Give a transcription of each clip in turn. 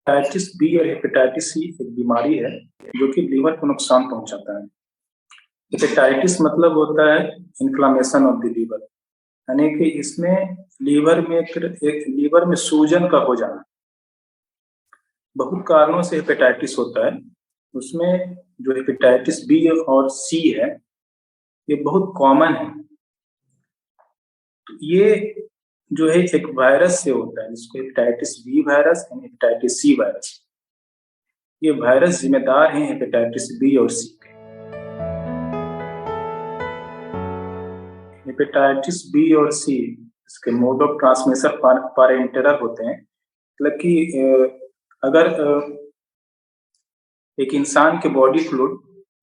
Hepatitis B और hepatitis सी एक बीमारी है जो कि लीवर को नुकसान पहुंचाता है। हेपेटाइटिस मतलब होता है इन्फ्लामेशन ऑफ द लीवर, यानी कि इसमें लीवर में एक लीवर में सूजन का हो जाना। बहुत कारणों से हेपेटाइटिस होता है, उसमें जो हेपेटाइटिस बी और सी है ये बहुत कॉमन है। तो ये जो है एक वायरस से होता है जिसको हेपेटाइटिस बी वायरस यानी हेपेटाइटिस सी वायरस। ये वायरस जिम्मेदार हैं हेपेटाइटिस बी और सी के। हेपेटाइटिस बी और सी इसके मोड ऑफ ट्रांसमिशन पैरेंटेरल होते हैं, मतलब कि अगर एक इंसान के बॉडी फ्लूइड,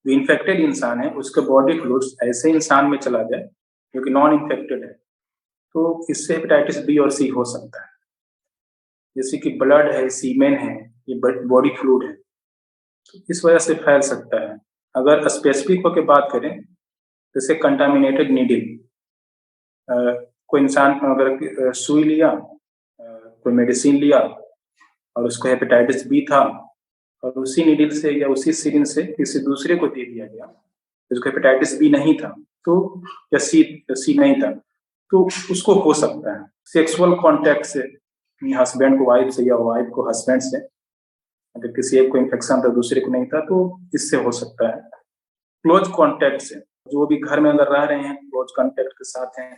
जो इन्फेक्टेड इंसान है उसके बॉडी फ्लूइड्स ऐसे इंसान में चला जाए जो कि नॉन इन्फेक्टेड है, तो इससे हेपेटाइटिस बी और सी हो सकता है। जैसे कि ब्लड है, सीमेन है, ये बॉडी फ्लूइड है, तो इस वजह से फैल सकता है। अगर स्पेसिफिक होकर बात करें जैसे कंटामिनेटेड नीडल, कोई इंसान अगर सुई लिया, कोई मेडिसिन लिया और उसको हेपेटाइटिस बी था और उसी नीडल से या उसी सिरिंज से किसी दूसरे को दे दिया गया जिसको हेपेटाइटिस बी नहीं था, तो या सी नहीं था, तो उसको हो सकता है। सेक्सुअल कांटेक्ट से, हस्बैंड को वाइफ से या वाइफ को हस्बैंड से, अगर किसी एक को इन्फेक्शन था दूसरे को नहीं था तो इससे हो सकता है। क्लोज कांटेक्ट से, जो भी घर में अगर रह रहे हैं क्लोज कांटेक्ट के साथ हैं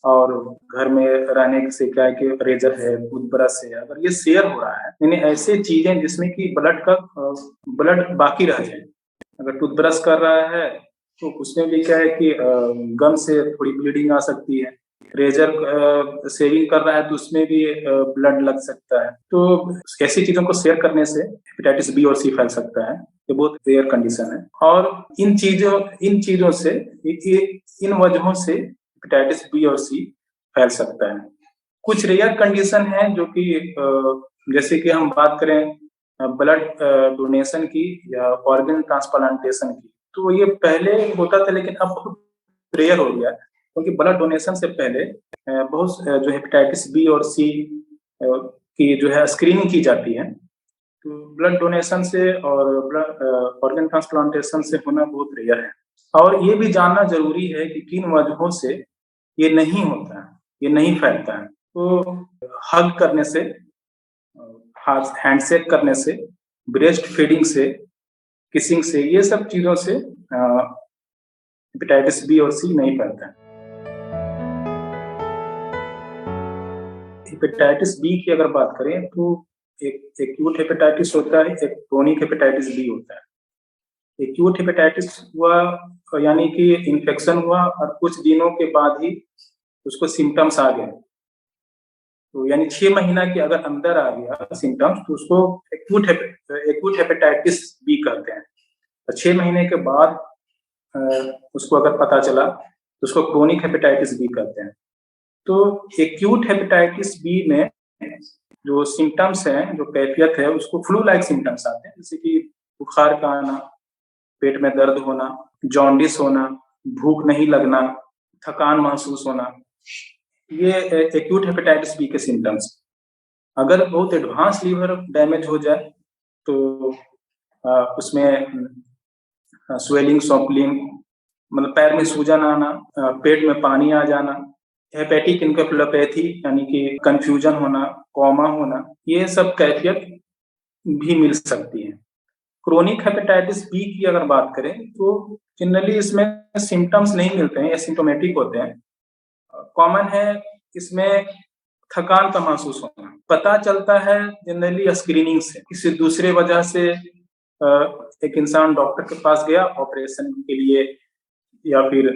और घर में रहने से क्या है कि रेजर है, टूथब्रश है, अगर ये शेयर हो रहा है, यानी ऐसे चीजें जिसमें कि ब्लड बाकी रह जाए। अगर टूथब्रश कर रहा है तो उसमें भी क्या है कि गम से थोड़ी ब्लीडिंग आ सकती है। रेजर शेविंग कर रहा है तो उसमें भी ब्लड लग सकता है। तो ऐसी चीजों को शेयर करने से हेपेटाइटिस बी और सी फैल सकता है। ये बहुत रेयर कंडीशन है और इन चीजों से, इन वजहों से हेपेटाइटिस बी और सी फैल सकता है। कुछ रेयर कंडीशन है जो कि जैसे कि हम बात करें ब्लड डोनेशन की या ऑर्गन ट्रांसप्लांटेशन की, तो ये पहले होता था लेकिन अब बहुत रेयर हो गया, क्योंकि ब्लड डोनेशन से पहले बहुत जो हेपेटाइटिस बी और सी की जो है स्क्रीनिंग की जाती है। तो ब्लड डोनेशन से और ऑर्गन ट्रांसप्लांटेशन से होना बहुत रेयर है। और ये भी जानना जरूरी है कि किन वजहों से ये नहीं होता है, ये नहीं फैलता है। तो हग करने से, हैंडशेक करने से, ब्रेस्ट फीडिंग से, किसिंग से, ये सब चीजों से हेपेटाइटिस बी और सी नहीं फैलता है। हेपेटाइटिस बी की अगर बात करें तो एक एक्यूट हेपेटाइटिस होता है, एक क्रोनिक हेपेटाइटिस बी होता है। एक्यूट हेपेटाइटिस हुआ यानी कि इन्फेक्शन हुआ और कुछ दिनों के बाद ही उसको सिम्टम्स आ गए, तो यानी 6 महीना के अगर अंदर आ गया सिम्टम्स तो उसको एक्यूट हेपेटाइटिस बी कहते हैं। और 6 महीने के बाद उसको अगर पता चला तो उसको क्रोनिक हेपेटाइटिस बी कहते हैं। तो एक्यूट हेपेटाइटिस बी में जो सिम्टम्स हैं, जो कैफियत है, उसको फ्लू लाइक सिम्टम्स आते हैं, जैसे कि बुखार का आना, पेट में दर्द होना, जॉन्डिस होना, भूख नहीं लगना, थकान महसूस होना, ये एक्यूट हेपेटाइटिस बी के सिम्टम्स। अगर बहुत एडवांस लीवर डैमेज हो जाए तो उसमें स्वेलिंग, सॉपलिंग, मतलब पैर में सूजन आना, पेट में पानी आ जाना, हेपेटिक इनकेफेलोपैथी यानी कि कंफ्यूजन होना, कोमा होना, ये सब कैफियत भी मिल सकती है। क्रोनिक हेपेटाइटिस बी की अगर बात करें तो जनरली इसमें सिम्टम्स नहीं मिलते हैं, एसिम्प्टोमेटिक होते हैं। कॉमन है इसमें थकान का महसूस होना, पता चलता है जनरली स्क्रीनिंग से। किसी दूसरे वजह से एक इंसान डॉक्टर के पास गया ऑपरेशन के लिए या फिर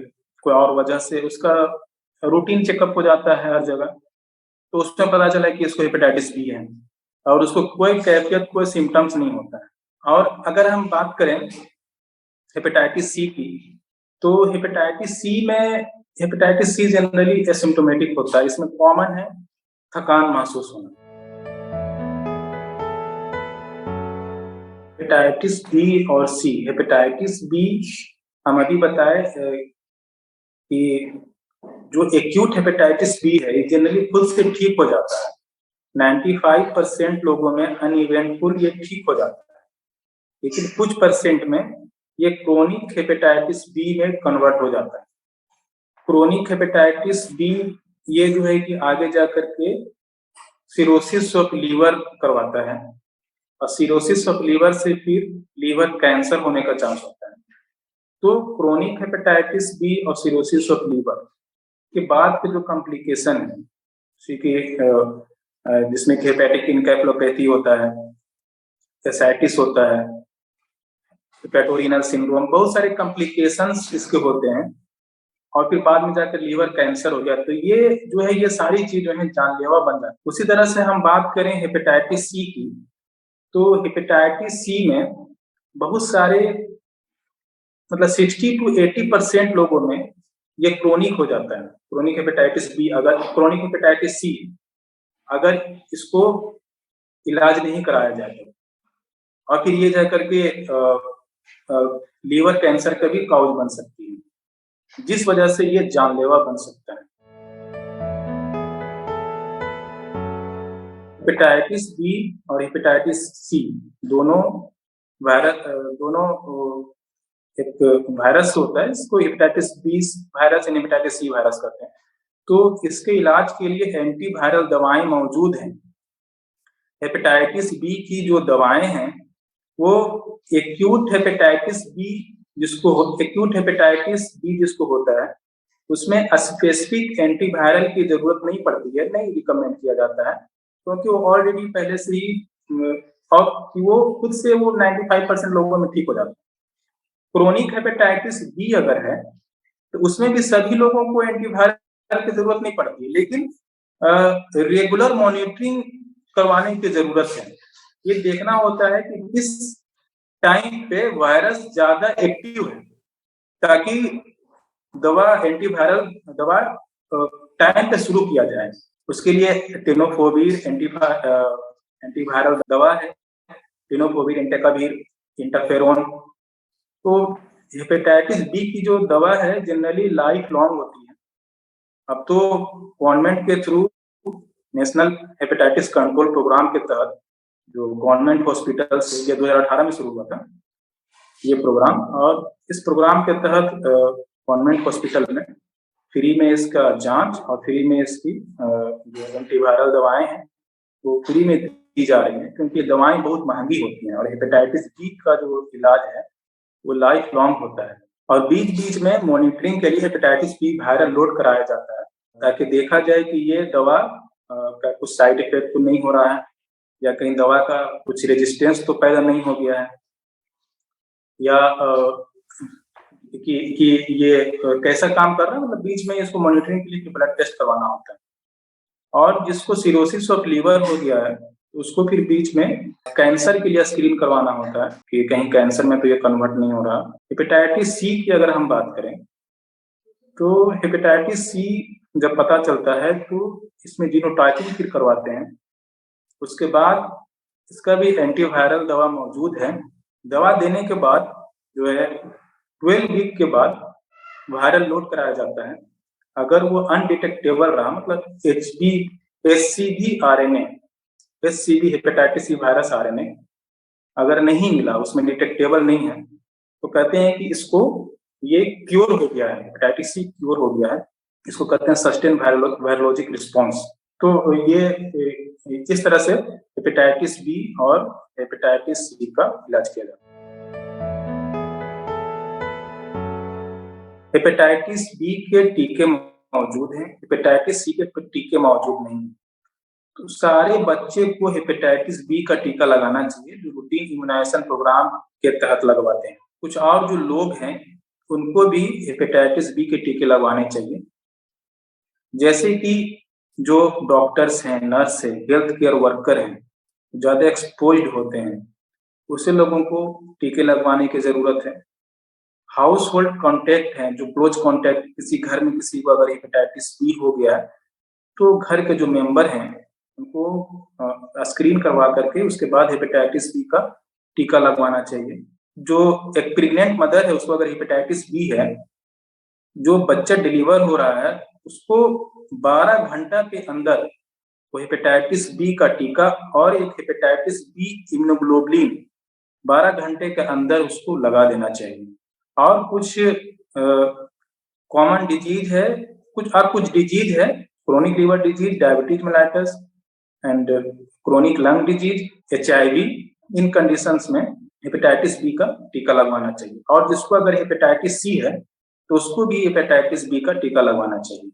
कोई और वजह से, उसका रूटीन चेकअप हो जाता है हर जगह, तो उसमें पता चला कि इसको हेपेटाइटिस बी है और उसको कोई कैफियत, कोई सिम्टम्स नहीं होता है। और अगर हम बात करें हेपेटाइटिस सी की, तो हेपेटाइटिस सी जनरली एसिम्प्टोमेटिक होता है। इसमें कॉमन है थकान महसूस होना। हेपेटाइटिस बी और सी, हेपेटाइटिस बी हम अभी बताए कि जो एक्यूट हेपेटाइटिस बी है ये जनरली खुद से ठीक हो जाता है, 95% लोगों में अनइवेंटफुल ये ठीक हो जाता है, लेकिन कुछ परसेंट में ये क्रोनिक हेपेटाइटिस बी में कन्वर्ट हो जाता है। क्रोनिक हेपेटाइटिस बी ये जो है कि आगे जाकर के सिरोसिस ऑफ लीवर करवाता है, और सिरोसिस ऑफ लीवर से फिर लीवर कैंसर होने का चांस होता है। तो क्रोनिक हेपेटाइटिस बी और सिरोसिस ऑफ लीवर के बाद के जो कॉम्प्लिकेशन है, जिसमें हेपेटिक इनकेफेलोपैथी होता है, एसाइटिस होता है, हेपेटोरेनल सिंड्रोम, बहुत सारे कॉम्प्लिकेशंस इसके होते हैं, और फिर बाद में जाकर लीवर कैंसर हो गया। तो ये जो है ये सारी चीज जो है जानलेवा बन जाती है। उसी तरह से हम बात करें हेपेटाइटिस सी की, तो हेपेटाइटिस सी में बहुत सारे मतलब 60 to 80% लोगों में ये क्रोनिक हो जाता है। क्रोनिक हेपेटाइटिस बी, अगर क्रोनिक हेपेटाइटिस सी अगर इसको इलाज नहीं कराया जाए और फिर ये जाकर के लीवर कैंसर का भी काउज बन सकती है, जिस वजह से ये जानलेवा बन सकता है। हेपेटाइटिस बी और हेपेटाइटिस सी दोनों एक वायरस होता है, इसको hepatitis B virus and hepatitis C virus कहते हैं। तो इसके इलाज के लिए एंटीवायरल दवाएं मौजूद हैं। हेपेटाइटिस बी की जो दवाएं हैं वो एक्यूट हेपेटाइटिस बी जिसको होता है उसमें स्पेसिफिक एंटीवायरल की जरूरत नहीं पड़ती है, नहीं रिकमेंड किया जाता है, क्योंकि वो ऑलरेडी पहले से ही और वो खुद से वो 95% लोगों में ठीक हो जाता है। क्रोनिक हेपेटाइटिस बी अगर है तो उसमें भी सभी लोगों को एंटीवायरल की जरूरत नहीं पड़ती है, लेकिन रेगुलर मॉनिटरिंग करवाने की जरूरत है। ये देखना होता है कि किस टाइम पे वायरस ज्यादा एक्टिव है, ताकि दवा एंटीवायरल दवा टाइम पे शुरू किया जाए। उसके लिए टेनोफोविर एंटीवायरल दवा है, टेनोफोविर, एंटाकावीर, इंटरफेरोन। तो हेपेटाइटिस बी की जो दवा है जनरली लाइफ लॉन्ग होती है। अब तो गवर्नमेंट के through national hepatitis control programme के तहत जो गवर्नमेंट हॉस्पिटल से ये 2018 में शुरू हुआ था ये प्रोग्राम, और इस प्रोग्राम के तहत गवर्नमेंट हॉस्पिटल में फ्री में इसका जांच और फ्री में इसकी जो एंटीवायरल दवाएं हैं वो फ्री में दी जा रही हैं, क्योंकि दवाएं बहुत महंगी होती हैं और हेपेटाइटिस बी का जो इलाज है वो लाइफ लॉन्ग होता है। और बीच बीच में मॉनिटरिंग के लिए हेपेटाइटिस बी वायरल लोड कराया जाता है, ताकि देखा जाए कि ये दवा का कुछ साइड इफेक्ट तो नहीं हो रहा है, या कहीं दवा का कुछ रेजिस्टेंस तो पैदा नहीं हो गया है, या कि ये कैसा काम कर रहा है। मतलब बीच में इसको मॉनिटरिंग के लिए ब्लड टेस्ट करवाना होता है। और जिसको सिरोसिस ऑफ लीवर हो गया है उसको फिर बीच में कैंसर के लिए स्क्रीन करवाना होता है कि कहीं कैंसर में तो ये कन्वर्ट नहीं हो रहा। हेपेटाइटिस सी की अगर हम बात करें तो हेपेटाइटिस सी जब पता चलता है तो इसमें जीनोटाइपिंग फिर करवाते हैं। उसके बाद इसका भी एंटीवायरल दवा मौजूद है। दवा देने के बाद जो है 12 वीक के बाद वायरल लोड कराया जाता है। अगर वो अनडिटेक्टेबल रहा, मतलब HCV hepatitis C virus RNA अगर नहीं मिला, उसमें डिटेक्टेबल नहीं है, तो कहते हैं कि इसको ये क्योर हो गया है, हेपेटाइटिस सी क्योर हो गया है। इसको कहते हैं सस्टेन वायरोलॉजिक रिस्पॉन्स। तो ये इस तरह से हेपेटाइटिस बी और हेपेटाइटिस सी का इलाज किया जाता है। हेपेटाइटिस बी के टीके मौजूद हैं, हेपेटाइटिस सी के टीके मौजूद नहीं। तो सारे बच्चे को हेपेटाइटिस बी का टीका लगाना चाहिए, जो रूटीन इम्यूनाइजेशन प्रोग्राम के तहत लगवाते हैं। कुछ और जो लोग हैं उनको भी हेपेटाइटिस बी के टीके लगवाने चाहिए, जैसे कि जो डॉक्टर्स हैं, नर्स हैं, हेल्थ केयर वर्कर हैं, ज्यादा एक्सपोज्ड होते हैं, उसे लोगों को टीके लगवाने की जरूरत है। हाउस होल्ड कॉन्टैक्ट हैं, जो क्लोज कॉन्टैक्ट, किसी घर में किसी को अगर हेपेटाइटिस बी हो गया है तो घर के जो मेंबर हैं उनको स्क्रीन करवा करके उसके बाद हेपेटाइटिस बी का टीका लगवाना चाहिए। जो एक प्रेग्नेंट मदर है उसको अगर हेपेटाइटिस बी है, जो बच्चा डिलीवर हो रहा है उसको 12 घंटा के अंदर वो हेपेटाइटिस बी का टीका और एक हेपेटाइटिस बी इम्यूनोग्लोबुलिन 12 घंटे के अंदर उसको लगा देना चाहिए। और कुछ कॉमन डिजीज है, कुछ डिजीज है, chronic liver disease, diabetes mellitus and chronic lung disease, HIV, in conditions में हेपेटाइटिस बी का टीका लगवाना चाहिए। और जिसको अगर हेपेटाइटिस सी है तो उसको भी हेपेटाइटिस बी का टीका लगवाना चाहिए।